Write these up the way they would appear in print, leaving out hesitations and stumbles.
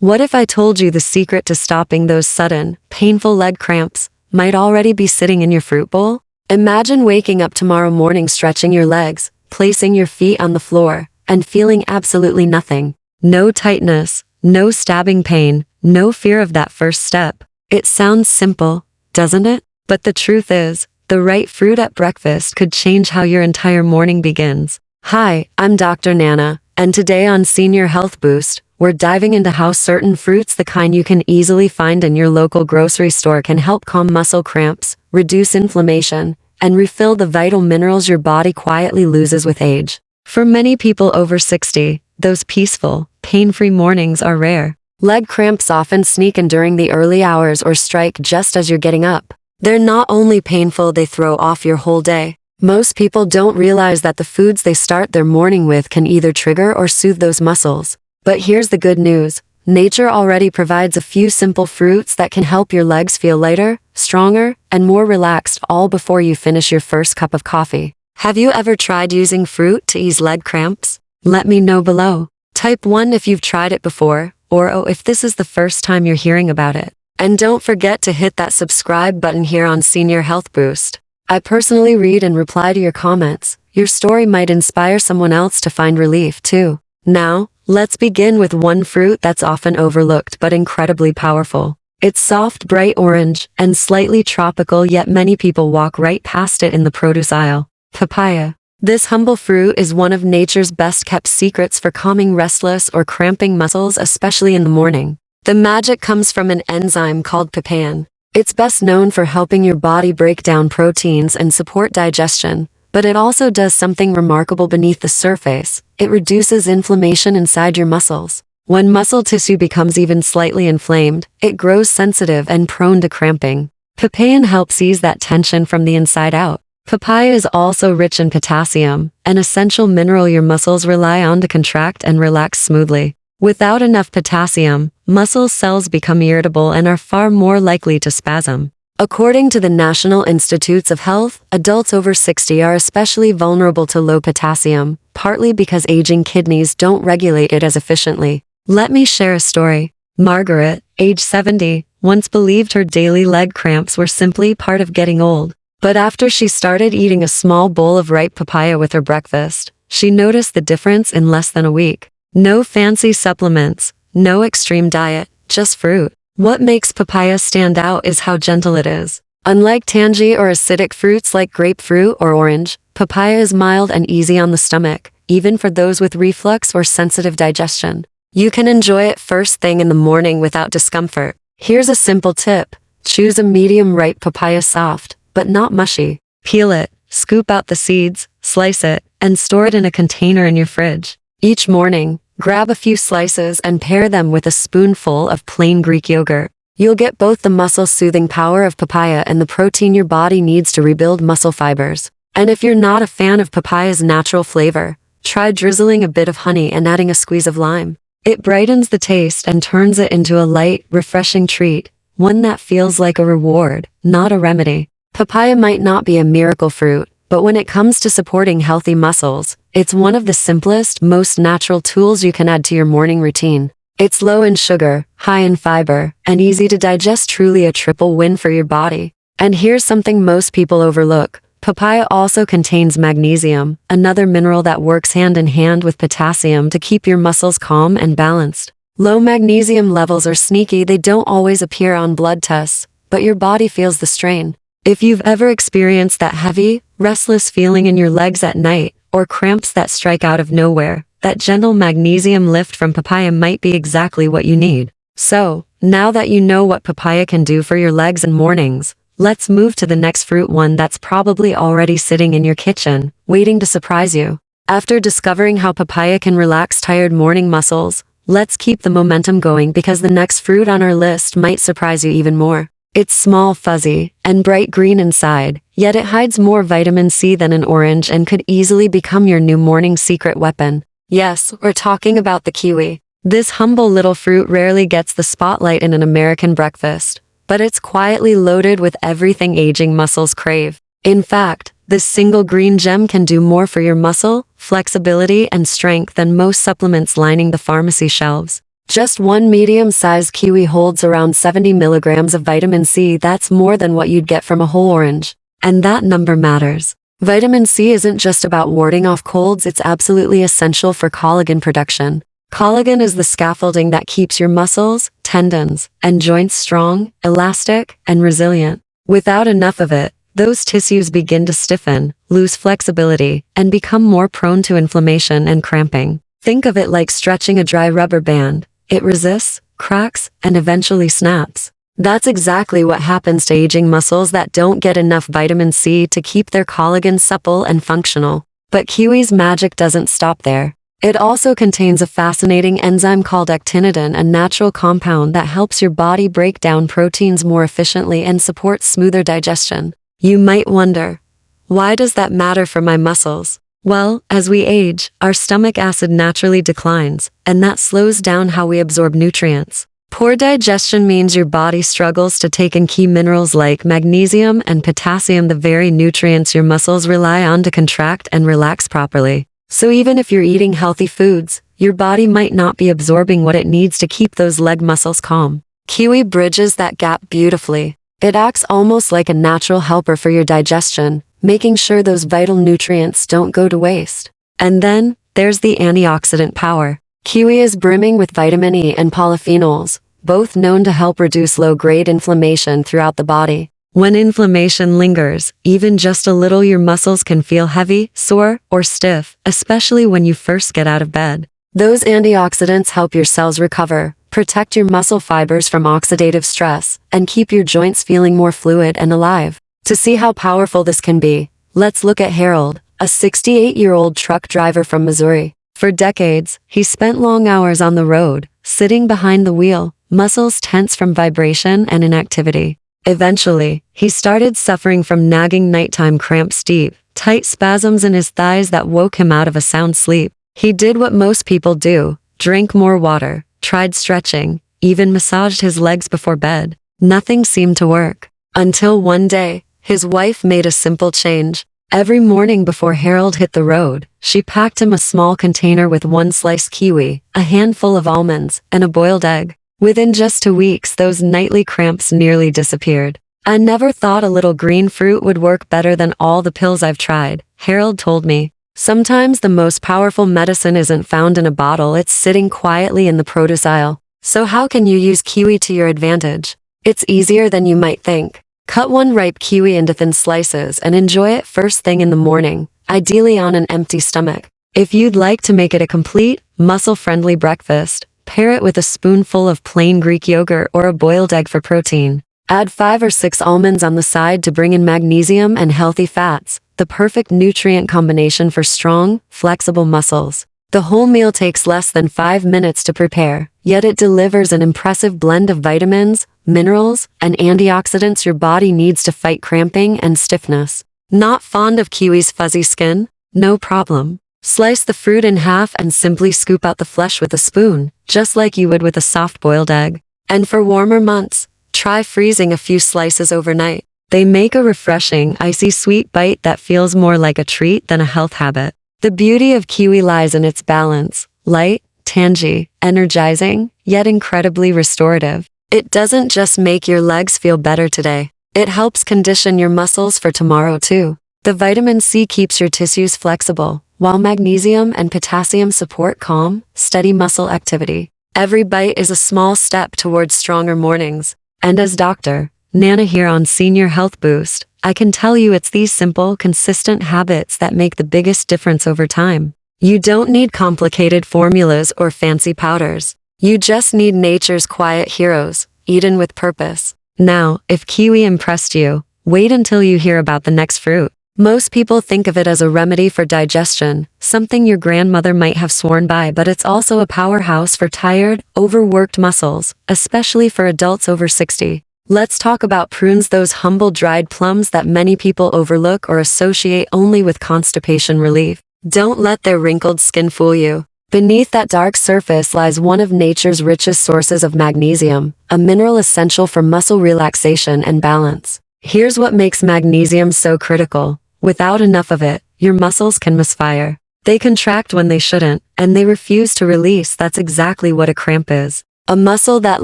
What if I told you the secret to stopping those sudden, painful leg cramps might already be sitting in your fruit bowl? Imagine waking up tomorrow morning stretching your legs, placing your feet on the floor, and feeling absolutely nothing. No tightness, no stabbing pain, no fear of that first step. It sounds simple, doesn't it? But the truth is, the right fruit at breakfast could change how your entire morning begins. Hi, I'm Dr. Nana, and today on Senior Health Boost, we're diving into how certain fruits, the kind you can easily find in your local grocery store, can help calm muscle cramps, reduce inflammation, and refill the vital minerals your body quietly loses with age. For many people over 60, those peaceful, pain-free mornings are rare. Leg cramps often sneak in during the early hours or strike just as you're getting up. They're not only painful, they throw off your whole day. Most people don't realize that the foods they start their morning with can either trigger or soothe those muscles. But here's the good news. Nature already provides a few simple fruits that can help your legs feel lighter, stronger, and more relaxed all before you finish your first cup of coffee. Have you ever tried using fruit to ease leg cramps? Let me know below. Type 1 if you've tried it before, or oh if this is the first time you're hearing about it. And don't forget to hit that subscribe button here on Senior Health Boost. I personally read and reply to your comments. Your story might inspire someone else to find relief too. Now, let's begin with one fruit that's often overlooked but incredibly powerful. It's soft, bright orange, and slightly tropical, yet many people walk right past it in the produce aisle. Papaya. This humble fruit is one of nature's best-kept secrets for calming restless or cramping muscles, especially in the morning. The magic comes from an enzyme called papain. It's best known for helping your body break down proteins and support digestion, but it also does something remarkable beneath the surface. It reduces inflammation inside your muscles. When muscle tissue becomes even slightly inflamed, it grows sensitive and prone to cramping. Papain helps ease that tension from the inside out. Papaya is also rich in potassium, an essential mineral your muscles rely on to contract and relax smoothly. Without enough potassium, muscle cells become irritable and are far more likely to spasm. According to the National Institutes of Health, adults over 60 are especially vulnerable to low potassium, partly because aging kidneys don't regulate it as efficiently. Let me share a story. Margaret, age 70, once believed her daily leg cramps were simply part of getting old. But after she started eating a small bowl of ripe papaya with her breakfast, she noticed the difference in less than a week. No fancy supplements, no extreme diet, just fruit. What makes papaya stand out is how gentle it is. Unlike tangy or acidic fruits like grapefruit or orange, papaya is mild and easy on the stomach, even for those with reflux or sensitive digestion. You can enjoy it first thing in the morning without discomfort. Here's a simple tip. Choose a medium ripe papaya, soft, but not mushy. Peel it, scoop out the seeds, slice it, and store it in a container in your fridge. Each morning, grab a few slices and pair them with a spoonful of plain Greek yogurt. You'll get both the muscle-soothing power of papaya and the protein your body needs to rebuild muscle fibers. And if you're not a fan of papaya's natural flavor, try drizzling a bit of honey and adding a squeeze of lime. It brightens the taste and turns it into a light, refreshing treat, one that feels like a reward, not a remedy. Papaya might not be a miracle fruit, but when it comes to supporting healthy muscles, it's one of the simplest, most natural tools you can add to your morning routine. It's low in sugar, high in fiber, and easy to digest, truly a triple win for your body. And here's something most people overlook. Papaya also contains magnesium, another mineral that works hand in hand with potassium to keep your muscles calm and balanced. Low magnesium levels are sneaky, they don't always appear on blood tests, but your body feels the strain. If you've ever experienced that heavy, restless feeling in your legs at night, or cramps that strike out of nowhere, that gentle magnesium lift from papaya might be exactly what you need. So, now that you know what papaya can do for your legs and mornings, let's move to the next fruit, one that's probably already sitting in your kitchen, waiting to surprise you. After discovering how papaya can relax tired morning muscles, let's keep the momentum going because the next fruit on our list might surprise you even more. It's small, fuzzy, and bright green inside, yet it hides more vitamin C than an orange and could easily become your new morning secret weapon. Yes, we're talking about the kiwi. This humble little fruit rarely gets the spotlight in an American breakfast, but it's quietly loaded with everything aging muscles crave. In fact, this single green gem can do more for your muscle, flexibility, and strength than most supplements lining the pharmacy shelves. Just one medium-sized kiwi holds around 70 milligrams of vitamin C. That's more than what you'd get from a whole orange. And that number matters. Vitamin C isn't just about warding off colds, it's absolutely essential for collagen production. Collagen is the scaffolding that keeps your muscles, tendons, and joints strong, elastic, and resilient. Without enough of it, those tissues begin to stiffen, lose flexibility, and become more prone to inflammation and cramping. Think of it like stretching a dry rubber band. It resists, cracks, and eventually snaps. That's exactly what happens to aging muscles that don't get enough vitamin C to keep their collagen supple and functional. But kiwi's magic doesn't stop there. It also contains a fascinating enzyme called actinidin, a natural compound that helps your body break down proteins more efficiently and supports smoother digestion. You might wonder, why does that matter for my muscles? Well, as we age, our stomach acid naturally declines, and that slows down how we absorb nutrients. Poor digestion means your body struggles to take in key minerals like magnesium and potassium, the very nutrients your muscles rely on to contract and relax properly. So even if you're eating healthy foods, your body might not be absorbing what it needs to keep those leg muscles calm. Kiwi bridges that gap beautifully. It acts almost like a natural helper for your digestion, making sure those vital nutrients don't go to waste. And then, there's the antioxidant power. Kiwi is brimming with vitamin E and polyphenols, both known to help reduce low-grade inflammation throughout the body. When inflammation lingers, even just a little, your muscles can feel heavy, sore, or stiff, especially when you first get out of bed. Those antioxidants help your cells recover, protect your muscle fibers from oxidative stress, and keep your joints feeling more fluid and alive. To see how powerful this can be, let's look at Harold, a 68-year-old truck driver from Missouri. For decades, he spent long hours on the road, sitting behind the wheel, muscles tense from vibration and inactivity. Eventually, he started suffering from nagging nighttime cramps, deep, tight spasms in his thighs that woke him out of a sound sleep. He did what most people do, drank more water, tried stretching, even massaged his legs before bed. Nothing seemed to work. Until one day, his wife made a simple change. Every morning before Harold hit the road, she packed him a small container with one sliced kiwi, a handful of almonds, and a boiled egg. Within just 2 weeks, those nightly cramps nearly disappeared. I never thought a little green fruit would work better than all the pills I've tried, Harold told me. Sometimes the most powerful medicine isn't found in a bottle, it's sitting quietly in the produce aisle. So how can you use kiwi to your advantage? It's easier than you might think. Cut one ripe kiwi into thin slices and enjoy it first thing in the morning, ideally on an empty stomach. If you'd like to make it a complete, muscle-friendly breakfast, pair it with a spoonful of plain Greek yogurt or a boiled egg for protein. Add 5 or 6 almonds on the side to bring in magnesium and healthy fats, the perfect nutrient combination for strong, flexible muscles. The whole meal takes less than 5 minutes to prepare, yet it delivers an impressive blend of vitamins, minerals, and antioxidants your body needs to fight cramping and stiffness. Not fond of kiwi's fuzzy skin? No problem. Slice the fruit in half and simply scoop out the flesh with a spoon, just like you would with a soft-boiled egg. And for warmer months, try freezing a few slices overnight. They make a refreshing, icy sweet bite that feels more like a treat than a health habit. The beauty of kiwi lies in its balance, light, tangy, energizing, yet incredibly restorative. It doesn't just make your legs feel better today. It helps condition your muscles for tomorrow too. The vitamin C keeps your tissues flexible, while magnesium and potassium support calm, steady muscle activity. Every bite is a small step towards stronger mornings. And as Dr. Nana here on Senior Health Boost, I can tell you it's these simple, consistent habits that make the biggest difference over time. You don't need complicated formulas or fancy powders. You just need nature's quiet heroes, eaten with purpose. Now, if kiwi impressed you, wait until you hear about the next fruit. Most people think of it as a remedy for digestion, something your grandmother might have sworn by, but it's also a powerhouse for tired, overworked muscles, especially for adults over 60. Let's talk about prunes, those humble dried plums that many people overlook or associate only with constipation relief. Don't let their wrinkled skin fool you. Beneath that dark surface lies one of nature's richest sources of magnesium, a mineral essential for muscle relaxation and balance. Here's what makes magnesium so critical. Without enough of it, your muscles can misfire. They contract when they shouldn't, and they refuse to release. That's exactly what a cramp is. A muscle that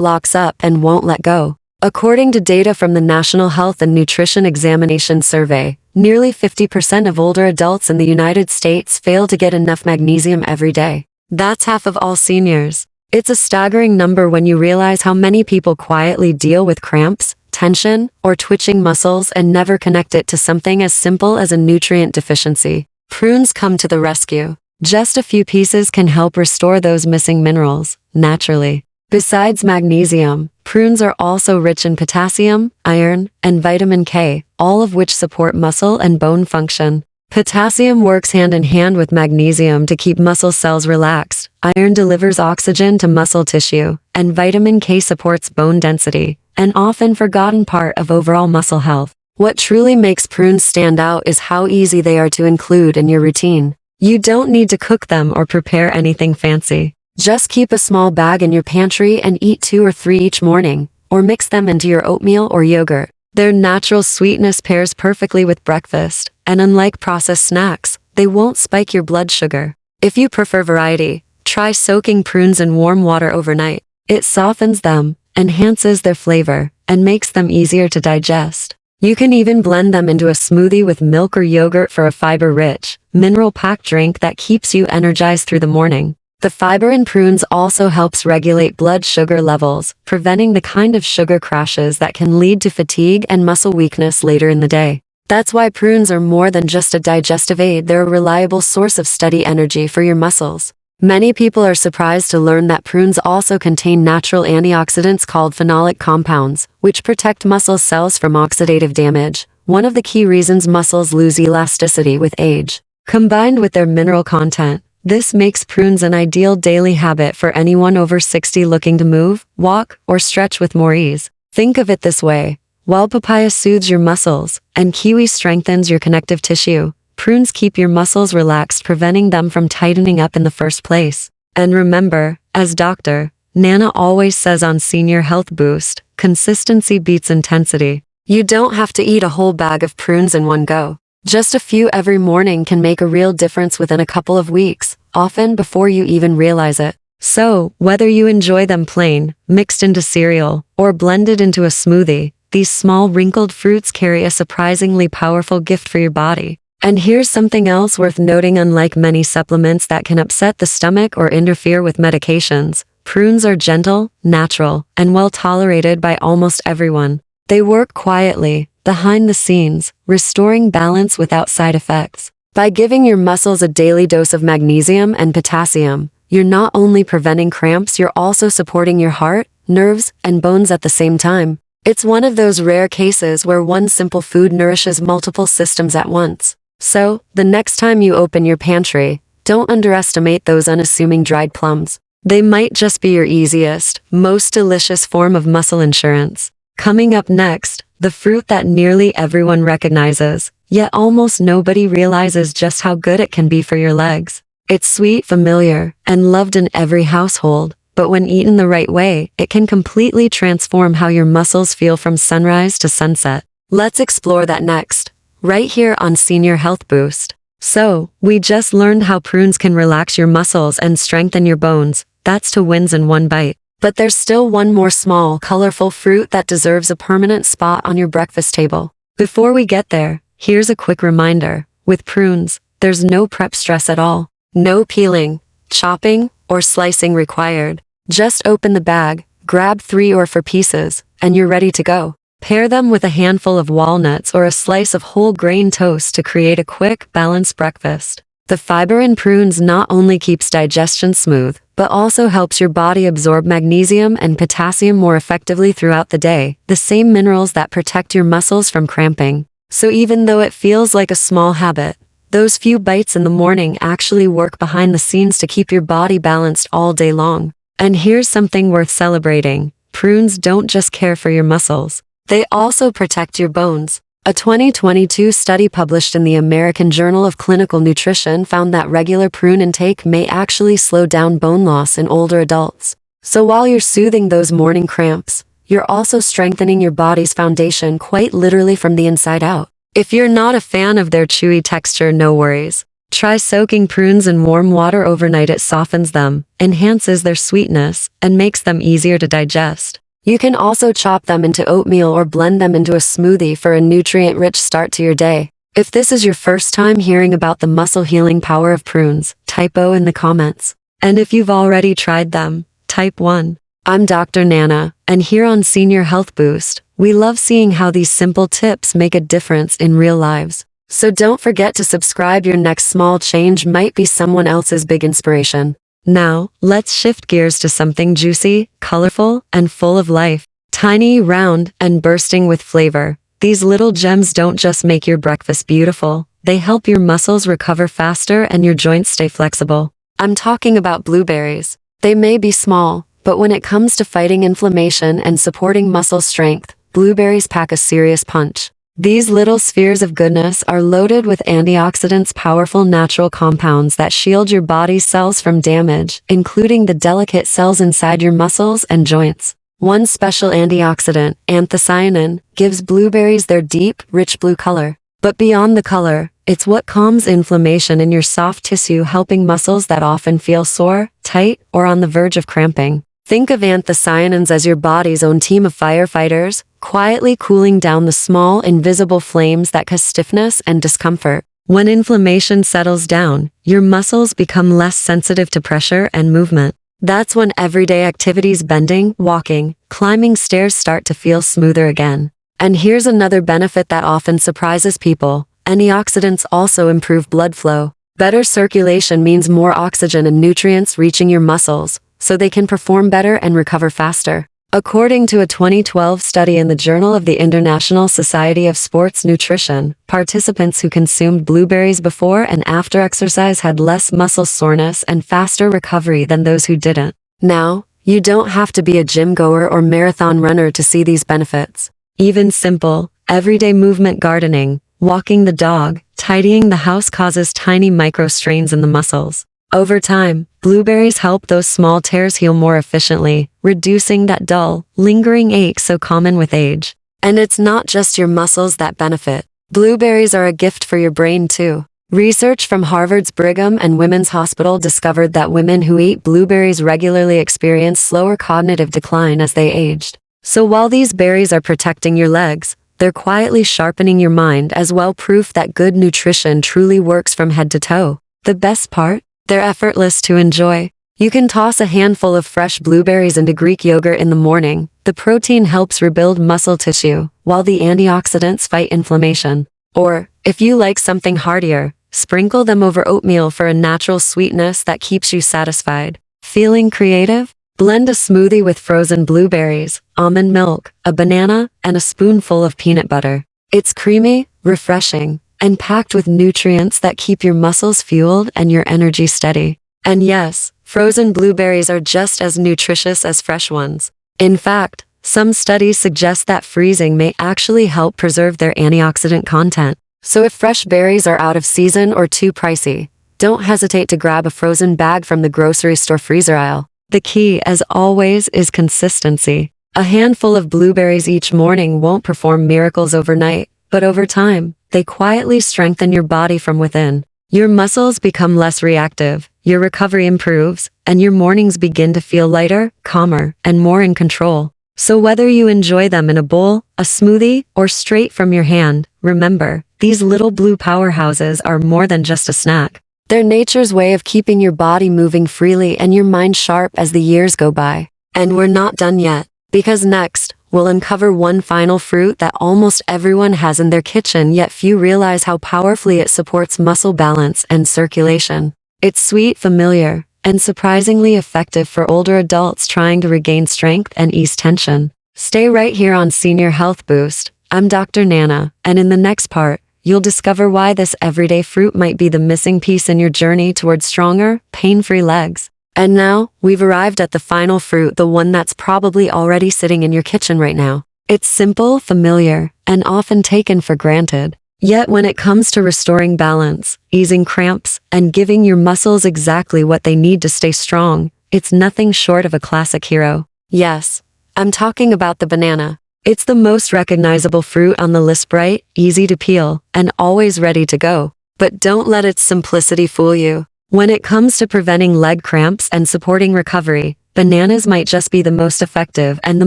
locks up and won't let go. According to data from the National Health and Nutrition Examination Survey, nearly 50% of older adults in the United States fail to get enough magnesium every day. That's half of all seniors. It's a staggering number when you realize how many people quietly deal with cramps, tension, or twitching muscles and never connect it to something as simple as a nutrient deficiency. Prunes come to the rescue. Just a few pieces can help restore those missing minerals, naturally. Besides magnesium, prunes are also rich in potassium, iron, and vitamin K, all of which support muscle and bone function. Potassium works hand in hand with magnesium to keep muscle cells relaxed, iron delivers oxygen to muscle tissue, and vitamin K supports bone density, an often forgotten part of overall muscle health. What truly makes prunes stand out is how easy they are to include in your routine. You don't need to cook them or prepare anything fancy. Just keep a small bag in your pantry and eat 2 or 3 each morning, or mix them into your oatmeal or yogurt. Their natural sweetness pairs perfectly with breakfast, and unlike processed snacks, they won't spike your blood sugar. If you prefer variety, try soaking prunes in warm water overnight. It softens them, enhances their flavor, and makes them easier to digest. You can even blend them into a smoothie with milk or yogurt for a fiber-rich, mineral-packed drink that keeps you energized through the morning. The fiber in prunes also helps regulate blood sugar levels, preventing the kind of sugar crashes that can lead to fatigue and muscle weakness later in the day. That's why prunes are more than just a digestive aid, they're a reliable source of steady energy for your muscles. Many people are surprised to learn that prunes also contain natural antioxidants called phenolic compounds, which protect muscle cells from oxidative damage, one of the key reasons muscles lose elasticity with age. Combined with their mineral content, this makes prunes an ideal daily habit for anyone over 60 looking to move, walk, or stretch with more ease. Think of it this way. While papaya soothes your muscles, and kiwi strengthens your connective tissue, prunes keep your muscles relaxed, preventing them from tightening up in the first place. And remember, as Dr. Nana always says on Senior Health Boost, consistency beats intensity. You don't have to eat a whole bag of prunes in one go. Just a few every morning can make a real difference within a couple of weeks, often before you even realize it. So, whether you enjoy them plain, mixed into cereal, or blended into a smoothie, these small wrinkled fruits carry a surprisingly powerful gift for your body. And here's something else worth noting: unlike many supplements that can upset the stomach or interfere with medications, prunes are gentle, natural, and well tolerated by almost everyone. They work quietly, behind the scenes, restoring balance without side effects. By giving your muscles a daily dose of magnesium and potassium, you're not only preventing cramps, you're also supporting your heart, nerves, and bones at the same time. It's one of those rare cases where one simple food nourishes multiple systems at once. So, the next time you open your pantry, don't underestimate those unassuming dried plums. They might just be your easiest, most delicious form of muscle insurance. Coming up next, the fruit that nearly everyone recognizes, yet almost nobody realizes just how good it can be for your legs. It's sweet, familiar, and loved in every household, but when eaten the right way, it can completely transform how your muscles feel from sunrise to sunset. Let's explore that next, right here on Senior Health Boost. So, we just learned how prunes can relax your muscles and strengthen your bones. That's 2 wins in one bite. But there's still one more small, colorful fruit that deserves a permanent spot on your breakfast table. Before we get there, here's a quick reminder. With prunes, there's no prep stress at all. No peeling, chopping, or slicing required. Just open the bag, grab 3 or 4 pieces, and you're ready to go. Pair them with a handful of walnuts or a slice of whole grain toast to create a quick, balanced breakfast. The fiber in prunes not only keeps digestion smooth, but also helps your body absorb magnesium and potassium more effectively throughout the day, the same minerals that protect your muscles from cramping. So even though it feels like a small habit, those few bites in the morning actually work behind the scenes to keep your body balanced all day long. And here's something worth celebrating. Prunes don't just care for your muscles. They also protect your bones. A 2022 study published in the American Journal of Clinical Nutrition found that regular prune intake may actually slow down bone loss in older adults. So while you're soothing those morning cramps, you're also strengthening your body's foundation quite literally from the inside out. If you're not a fan of their chewy texture, no worries. Try soaking prunes in warm water overnight. It softens them, enhances their sweetness, and makes them easier to digest. You can also chop them into oatmeal or blend them into a smoothie for a nutrient-rich start to your day. If this is your first time hearing about the muscle healing power of prunes, type O in the comments. And if you've already tried them, type 1. I'm Dr. Nana, and here on Senior Health Boost, we love seeing how these simple tips make a difference in real lives. So don't forget to subscribe. Your next small change might be someone else's big inspiration. Now, let's shift gears to something juicy, colorful, and full of life. Tiny, round, and bursting with flavor. These little gems don't just make your breakfast beautiful, they help your muscles recover faster and your joints stay flexible. I'm talking about blueberries. They may be small, but when it comes to fighting inflammation and supporting muscle strength, blueberries pack a serious punch. These little spheres of goodness are loaded with antioxidants, powerful natural compounds that shield your body's cells from damage, including the delicate cells inside your muscles and joints. One special antioxidant, anthocyanin, gives blueberries their deep, rich blue color. But beyond the color, it's what calms inflammation in your soft tissue, helping muscles that often feel sore, tight, or on the verge of cramping. Think of anthocyanins as your body's own team of firefighters, quietly cooling down the small, invisible flames that cause stiffness and discomfort. When inflammation settles down, your muscles become less sensitive to pressure and movement. That's when everyday activities, bending, walking, climbing stairs, start to feel smoother again. And here's another benefit that often surprises people. Antioxidants also improve blood flow. Better circulation means more oxygen and nutrients reaching your muscles, so they can perform better and recover faster. According to a 2012 study in the Journal of the International Society of Sports Nutrition, participants who consumed blueberries before and after exercise had less muscle soreness and faster recovery than those who didn't. Now, you don't have to be a gym goer or marathon runner to see these benefits. Even simple, everyday movement, gardening, walking the dog, tidying the house causes tiny micro strains in the muscles. Over time, blueberries help those small tears heal more efficiently, reducing that dull, lingering ache so common with age. And it's not just your muscles that benefit. Blueberries are a gift for your brain too. Research from Harvard's Brigham and Women's Hospital discovered that women who ate blueberries regularly experienced slower cognitive decline as they aged. So while these berries are protecting your legs, they're quietly sharpening your mind as well, proof that good nutrition truly works from head to toe. The best part? They're effortless to enjoy. You can toss a handful of fresh blueberries into Greek yogurt in the morning. The protein helps rebuild muscle tissue, while the antioxidants fight inflammation. Or, if you like something heartier, sprinkle them over oatmeal for a natural sweetness that keeps you satisfied. Feeling creative? Blend a smoothie with frozen blueberries, almond milk, a banana, and a spoonful of peanut butter. It's creamy, refreshing, and packed with nutrients that keep your muscles fueled and your energy steady. And yes, frozen blueberries are just as nutritious as fresh ones. In fact, some studies suggest that freezing may actually help preserve their antioxidant content. So if fresh berries are out of season or too pricey, don't hesitate to grab a frozen bag from the grocery store freezer aisle. The key, as always, is consistency. A handful of blueberries each morning won't perform miracles overnight, but over time, they quietly strengthen your body from within. Your muscles become less reactive, your recovery improves, and your mornings begin to feel lighter, calmer, and more in control. So whether you enjoy them in a bowl, a smoothie, or straight from your hand, remember, these little blue powerhouses are more than just a snack. They're nature's way of keeping your body moving freely and your mind sharp as the years go by. And we're not done yet, because next, we'll uncover one final fruit that almost everyone has in their kitchen, yet few realize how powerfully it supports muscle balance and circulation. It's sweet, familiar, and surprisingly effective for older adults trying to regain strength and ease tension. Stay right here on Senior Health Boost. I'm Dr. Nana, and in the next part, you'll discover why this everyday fruit might be the missing piece in your journey towards stronger, pain-free legs. And now, we've arrived at the final fruit, the one that's probably already sitting in your kitchen right now. It's simple, familiar, and often taken for granted. Yet when it comes to restoring balance, easing cramps, and giving your muscles exactly what they need to stay strong, it's nothing short of a classic hero. Yes, I'm talking about the banana. It's the most recognizable fruit on the list, bright, easy to peel, and always ready to go. But don't let its simplicity fool you. When it comes to preventing leg cramps and supporting recovery, bananas might just be the most effective and the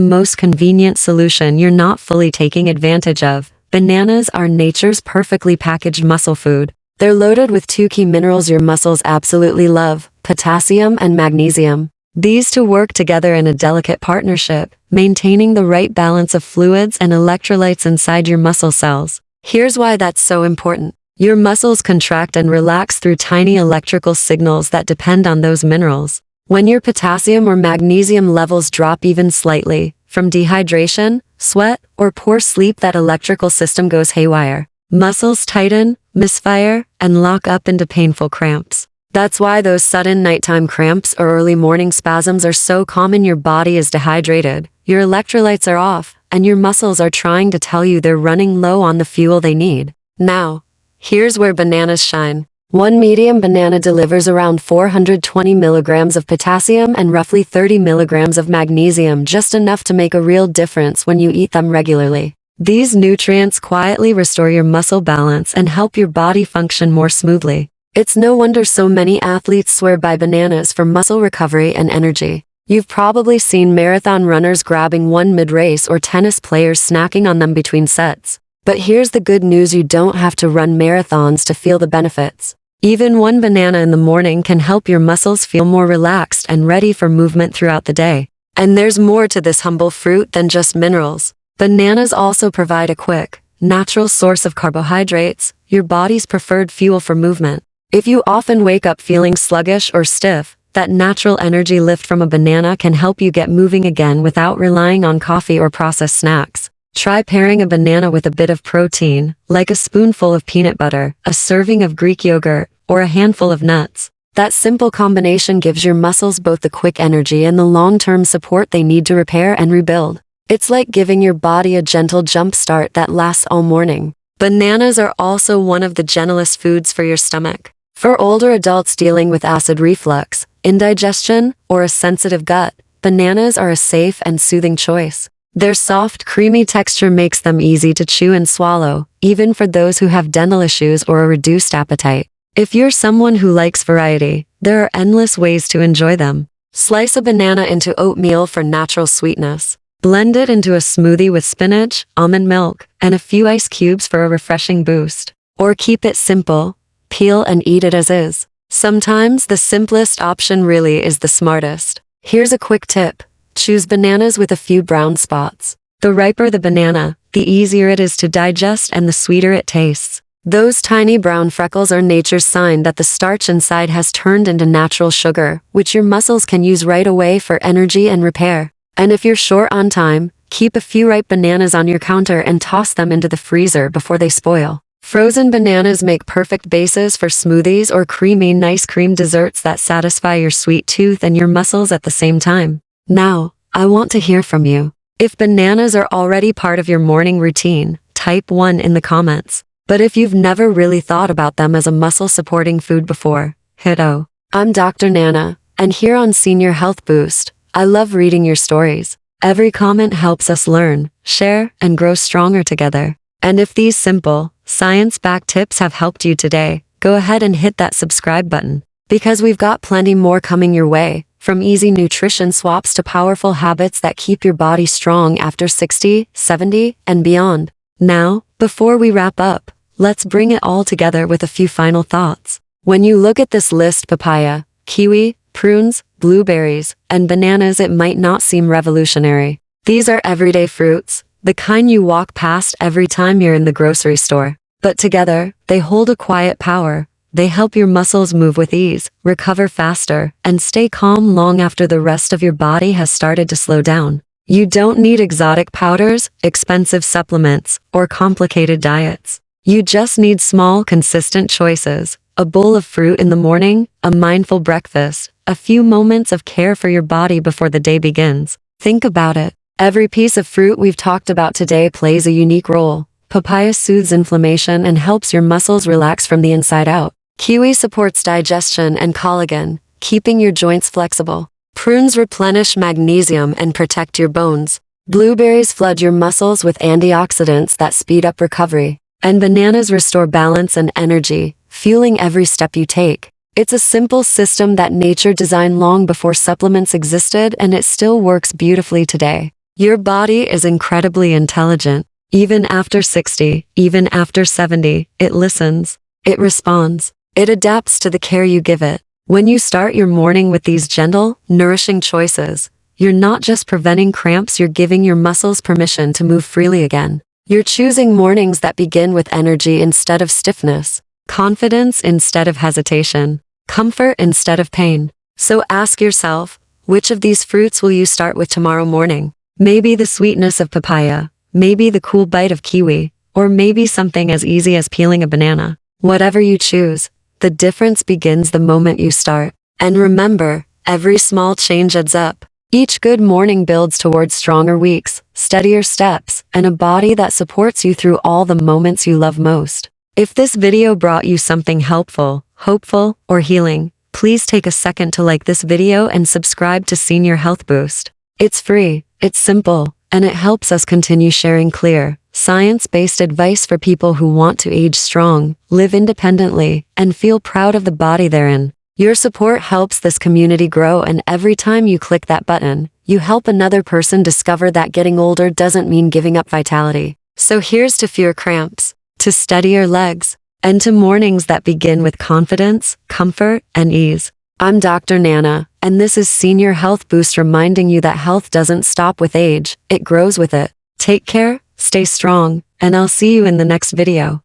most convenient solution you're not fully taking advantage of. Bananas are nature's perfectly packaged muscle food. They're loaded with two key minerals your muscles absolutely love: potassium and magnesium. These two work together in a delicate partnership, maintaining the right balance of fluids and electrolytes inside your muscle cells. Here's why that's so important. Your muscles contract and relax through tiny electrical signals that depend on those minerals. When your potassium or magnesium levels drop even slightly, from dehydration, sweat, or poor sleep, that electrical system goes haywire. Muscles tighten, misfire, and lock up into painful cramps. That's why those sudden nighttime cramps or early morning spasms are so common. Your body is dehydrated, your electrolytes are off, and your muscles are trying to tell you they're running low on the fuel they need. Now, here's where bananas shine. One medium banana delivers around 420 milligrams of potassium and roughly 30 milligrams of magnesium, just enough to make a real difference when you eat them regularly. These nutrients quietly restore your muscle balance and help your body function more smoothly. It's no wonder so many athletes swear by bananas for muscle recovery and energy. You've probably seen marathon runners grabbing one mid-race or tennis players snacking on them between sets. But here's the good news: you don't have to run marathons to feel the benefits. Even one banana in the morning can help your muscles feel more relaxed and ready for movement throughout the day. And there's more to this humble fruit than just minerals. Bananas also provide a quick, natural source of carbohydrates, your body's preferred fuel for movement. If you often wake up feeling sluggish or stiff, that natural energy lift from a banana can help you get moving again without relying on coffee or processed snacks. Try pairing a banana with a bit of protein, like a spoonful of peanut butter, a serving of Greek yogurt, or a handful of nuts. That simple combination gives your muscles both the quick energy and the long-term support they need to repair and rebuild. It's like giving your body a gentle jump start that lasts all morning. Bananas are also one of the gentlest foods for your stomach. For older adults dealing with acid reflux, indigestion, or a sensitive gut, bananas are a safe and soothing choice. Their soft, creamy texture makes them easy to chew and swallow, even for those who have dental issues or a reduced appetite. If you're someone who likes variety, there are endless ways to enjoy them. Slice a banana into oatmeal for natural sweetness. Blend it into a smoothie with spinach, almond milk, and a few ice cubes for a refreshing boost. Or keep it simple. Peel and eat it as is. Sometimes the simplest option really is the smartest. Here's a quick tip. Choose bananas with a few brown spots. The riper the banana, the easier it is to digest and the sweeter it tastes. Those tiny brown freckles are nature's sign that the starch inside has turned into natural sugar, which your muscles can use right away for energy and repair. And if you're short on time, keep a few ripe bananas on your counter and toss them into the freezer before they spoil. Frozen bananas make perfect bases for smoothies or creamy nice cream desserts that satisfy your sweet tooth and your muscles at the same time. Now, I want to hear from you. If bananas are already part of your morning routine, type 1 in the comments. But if you've never really thought about them as a muscle-supporting food before, hit O. I'm Dr. Nana, and here on Senior Health Boost, I love reading your stories. Every comment helps us learn, share, and grow stronger together. And if these simple, science-backed tips have helped you today, go ahead and hit that subscribe button. Because we've got plenty more coming your way. From easy nutrition swaps to powerful habits that keep your body strong after 60, 70, and beyond. Now, before we wrap up, let's bring it all together with a few final thoughts. When you look at this list: papaya, kiwi, prunes, blueberries, and bananas, it might not seem revolutionary. These are everyday fruits, the kind you walk past every time you're in the grocery store. But together, they hold a quiet power. They help your muscles move with ease, recover faster, and stay calm long after the rest of your body has started to slow down. You don't need exotic powders, expensive supplements, or complicated diets. You just need small, consistent choices: a bowl of fruit in the morning, a mindful breakfast, a few moments of care for your body before the day begins. Think about it. Every piece of fruit we've talked about today plays a unique role. Papaya soothes inflammation and helps your muscles relax from the inside out. Kiwi supports digestion and collagen, keeping your joints flexible. Prunes replenish magnesium and protect your bones. Blueberries flood your muscles with antioxidants that speed up recovery. And bananas restore balance and energy, fueling every step you take. It's a simple system that nature designed long before supplements existed, and it still works beautifully today. Your body is incredibly intelligent. Even after 60, even after 70, it listens. It responds. It adapts to the care you give it. When you start your morning with these gentle, nourishing choices, you're not just preventing cramps, you're giving your muscles permission to move freely again. You're choosing mornings that begin with energy instead of stiffness, confidence instead of hesitation, comfort instead of pain. So ask yourself, which of these fruits will you start with tomorrow morning? Maybe the sweetness of papaya, maybe the cool bite of kiwi, or maybe something as easy as peeling a banana. Whatever you choose, the difference begins the moment you start. And remember, every small change adds up. Each good morning builds towards stronger weeks, steadier steps, and a body that supports you through all the moments you love most. If this video brought you something helpful, hopeful, or healing, please take a second to like this video and subscribe to Senior Health Boost. It's free, it's simple, and it helps us continue sharing clear, science-based advice for people who want to age strong, live independently, and feel proud of the body they're in. Your support helps this community grow, and every time you click that button, you help another person discover that getting older doesn't mean giving up vitality. So here's to fewer cramps, to steadier legs, and to mornings that begin with confidence, comfort, and ease. I'm Dr. Nana, and this is Senior Health Boost, reminding you that health doesn't stop with age, it grows with it. Take care, stay strong, and I'll see you in the next video.